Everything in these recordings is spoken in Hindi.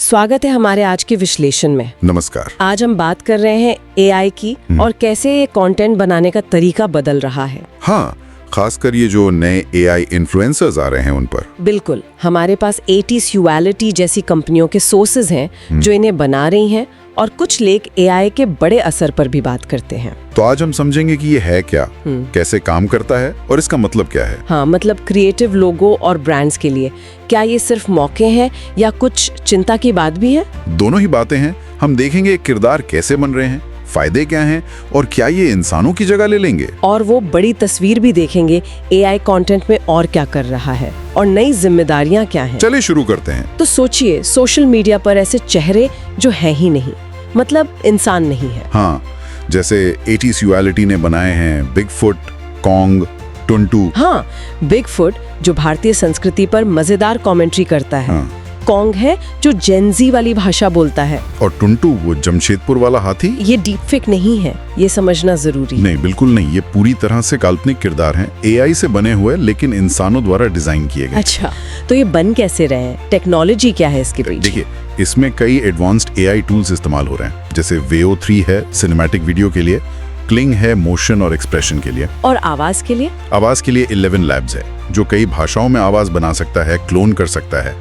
स्वागत है हमारे आज के विश्लेषण में। नमस्कार। आज हम बात कर रहे हैं एआई की और कैसे ये कंटेंट बनाने का तरीका बदल रहा है। हाँ, खासकर ये जो नए एआई इन्फ्लुएंसर्स आ रहे हैं उन पर। बिल्कुल, हमारे पास एटीस्युअलिटी जैसी कंपनियों के सोर्सेज हैं जो इन्हें बना रही हैं और कुछ लेख एआई के बड़े असर पर भी बात करते हैं। तो आज हम समझेंगे कि ये है क्या, कैसे काम करता है और इसका मतलब क्या है। हाँ, मतलब क्रिएटिव लोगो और ब्रांड्स के लिए क्या ये सिर्फ मौके हैं या कुछ चिंता की बात भी है? दोनों ही बातें हैं। हम देखेंगे किरदार कैसे बन रहे हैं, फायदे क्या हैं और क्या ये इंसानों की जगह ले लेंगे। और वो बड़ी तस्वीर भी देखेंगे, एआई कंटेंट में और क्या कर रहा है और नई जिम्मेदारियां क्या हैं। चलिए शुरू करते हैं। तो सोचिए, सोशल मीडिया पर ऐसे चेहरे जो हैं ही नहीं, मतलब इंसान नहीं है। हाँ, जैसे एटीस्युअलिटी ने बनाए हैं बिगफुट, कॉन्ग, टुनटू। हाँ, बिगफुट जो भारतीय संस्कृति पर मजेदार कमेंट्री करता है। हाँ। कॉन्ग है जो जेनजी वाली भाषा बोलता है। और टुनटू वो जमशेदपुर वाला हाथी। ये डीपफेक नहीं है, ये समझना जरूरी है। नहीं, बिल्कुल नहीं, ये पूरी तरह से काल्पनिक किरदार हैं, एआई से बने हुए लेकिन इंसानों द्वारा डिजाइन किए गए। अच्छा, तो ये बन कैसे रहे हैं? टेक्नोलॉजी क्या है इसके पीछे? देखिए, इसमें कई एडवांस्ड एआई टूल्स इस्तेमाल हो रहे हैं, जैसे VO3 है सिनेमैटिक वीडियो के लिए, क्लिंग है मोशन और एक्सप्रेशन के लिए, और आवाज के लिए? आवाज के लिए 11 लैब्स है जो कई भाषाओं में आवाज बना सकता है, क्लोन कर सकता है।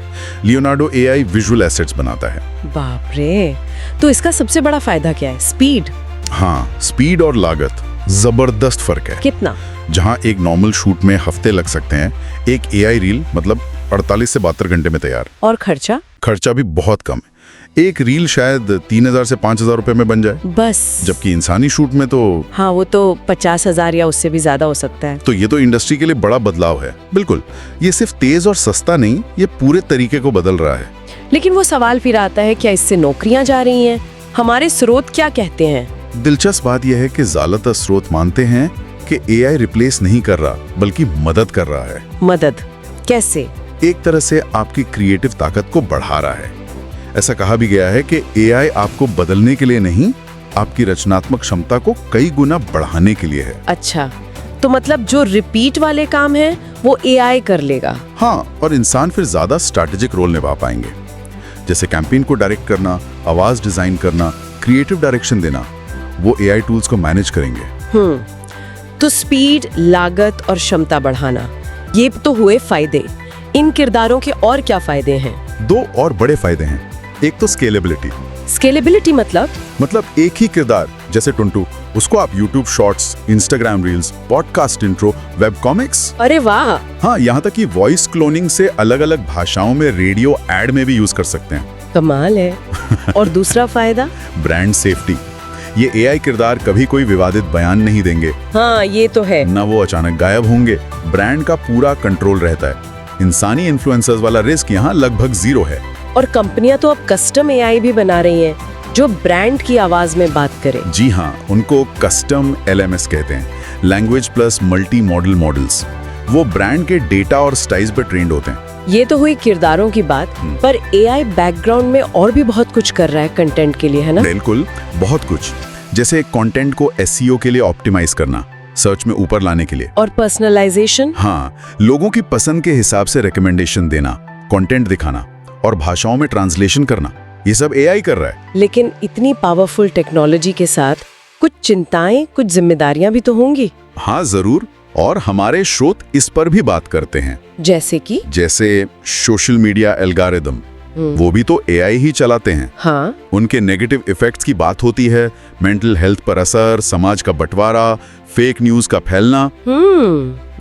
लियोनार्डो एआई विजुअल एसेट्स बनाता है। बाप रे, तो इसका सबसे बड़ा फायदा क्या है? स्पीड? हाँ, स्पीड और लागत जबरदस्त फर्क है। कितना? जहां एक नॉर्मल शूट में हफ्ते लग सकते हैं, एक एआई रील मतलब 48 से 72 घंटे में तैयार। और खर्चा? खर्चा भी बहुत कम है, एक रील शायद 3000 से 5000 रुपए में बन जाए, बस। जबकि इंसानी शूट में तो हाँ, वो तो 50,000 या उससे भी ज्यादा हो सकता है। तो ये तो इंडस्ट्री के लिए बड़ा बदलाव है। बिल्कुल, ये सिर्फ तेज और सस्ता नहीं, ये पूरे तरीके को बदल रहा है। लेकिन वो सवाल फिर आता है, क्या इससे नौकरियां जा रही हैं? हमारे स्रोत क्या कहते हैं? दिलचस्प बात यह है कि ज्यादातर स्रोत मानते हैं कि एआई रिप्लेस नहीं कर रहा बल्कि मदद कर रहा है। मदद कैसे? एक तरह से आपकी क्रिएटिव ताकत को बढ़ा रहा है। ऐसा कहा भी गया है कि एआई आपको बदलने के लिए नहीं, आपकी रचनात्मक क्षमता को कई गुना बढ़ाने के लिए है। अच्छा, तो मतलब जो रिपीट वाले काम हैं वो एआई कर लेगा? हाँ, और इंसान फिर ज्यादा स्ट्रैटेजिक रोल निभा पाएंगे, जैसे कैंपेन को डायरेक्ट करना, आवाज डिजाइन करना, क्रिएटिव डायरेक्शन देना, वो एआई टूल्स को मैनेज करेंगे। तो स्पीड, लागत और क्षमता बढ़ाना, ये तो हुए फायदे। इन किरदारों के और क्या फायदे हैं? दो और बड़े फायदे हैं। एक तो स्केलेबिलिटी। स्केलेबिलिटी मतलब एक ही किरदार जैसे टुनटू, उसको आप YouTube shorts, Instagram reels, podcast intro, web comics, अरे वाह। हाँ, यहाँ तक कि वॉइस क्लोनिंग से अलग-अलग भाषाओं में रेडियो एड में भी यूज कर सकते हैं। कमाल है। और दूसरा फायदा? Brand safety. ये एआई किरदार कभी कोई विवादित बयान नहीं देंगे। हाँ, ये तो है। न वो अचानक गायब होंगे। ब्रांड का पूरा कंट्रोल रहता है। इंसानी इन्फ्लुएंसर्स वाला रिस्क यहाँ लगभग 0 है। और कंपनियां तो अब कस्टम एआई भी बना रही हैं जो ब्रांड की आवाज में बात करे। जी हाँ, उनको कस्टम LMS कहते हैं, language plus multi modal models. वो ब्रांड के डेटा और स्टाइल्स पर ट्रेंड होते हैं। ये तो हुई किरदारों की बात, पर एआई बैकग्राउंड में और भी बहुत कुछ कर रहा है कंटेंट के लिए, है ना? बिल्कुल, बहुत कुछ। जैसे कंटेंट को SEO के लिए ऑप्टिमाइज करना, सर्च में ऊपर लाने के लिए। और पर्सनलाइजेशन? हाँ, लोगों की पसंद के हिसाब से रिकमेंडेशन देना, कंटेंट दिखाना और भाषाओं में ट्रांसलेशन करना, ये सब एआई कर रहा है। लेकिन इतनी पावरफुल टेक्नोलॉजी के साथ कुछ चिंताएं, कुछ जिम्मेदारियां भी तो होंगी। हाँ, जरूर। और हमारे स्रोत इस पर भी बात करते हैं। जैसे सोशल मीडिया एल्गोरिदम, वो भी तो एआई ही चलाते हैं। हाँ। उनके नेगेटिव इफेक्ट्स की बात होती है, मेंटल हेल्थ पर असर, समाज का बंटवारा, फेक न्यूज का फैलना।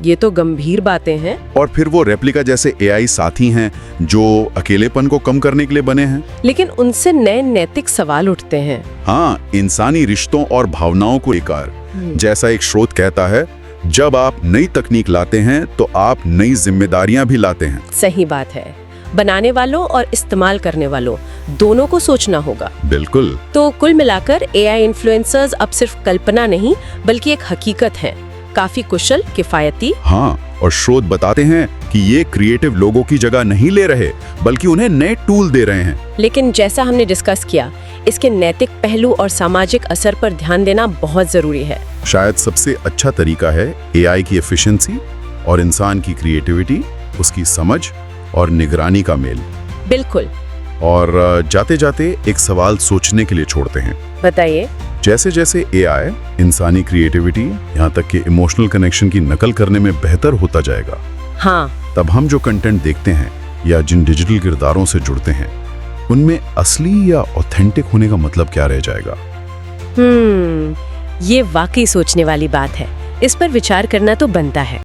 ये तो गंभीर बातें हैं। और फिर वो रेप्लिका जैसे एआई साथी हैं जो अकेलेपन को कम करने के लिए बने हैं। लेकिन उनसे नए नैतिक सवाल उठते हैं। हाँ, इंसानी रिश्तों और भावनाओं को लेकर। जैसा एक स्रोत कहता है, जब आप नई तकनीक लाते हैं तो आप नई जिम्मेदारियां भी लाते हैं। सही बात है। बनाने वालों और इस्तेमाल करने वालों दोनों को सोचना होगा। बिल्कुल। तो कुल मिलाकर एआई इन्फ्लुएंसर्स अब सिर्फ कल्पना नहीं बल्कि एक हकीकत है, काफी कुशल, किफायती। हाँ, और स्रोत बताते हैं कि ये क्रिएटिव लोगों की जगह नहीं ले रहे बल्कि उन्हें नए टूल दे रहे हैं। लेकिन जैसा हमने डिस्कस किया, इसके नैतिक पहलू और सामाजिक असर पर ध्यान देना बहुत जरूरी है। शायद सबसे अच्छा तरीका है एआई की एफिशिएंसी और इंसान की क्रिएटिविटी, उसकी समझ और निगरानी का मेल। बिल्कुल। और जाते जाते एक सवाल सोचने के लिए छोड़ते हैं। बताइए। जैसे जैसे एआई इंसानी क्रिएटिविटी यहाँ तक कि इमोशनल कनेक्शन की नकल करने में बेहतर होता जाएगा, हाँ, तब हम जो कंटेंट देखते हैं या जिन डिजिटल किरदारों से जुड़ते हैं उनमें असली या ऑथेंटिक होने का मतलब क्या रह जाएगा। ये वाकई सोचने वाली बात है। इस पर विचार करना तो बनता है।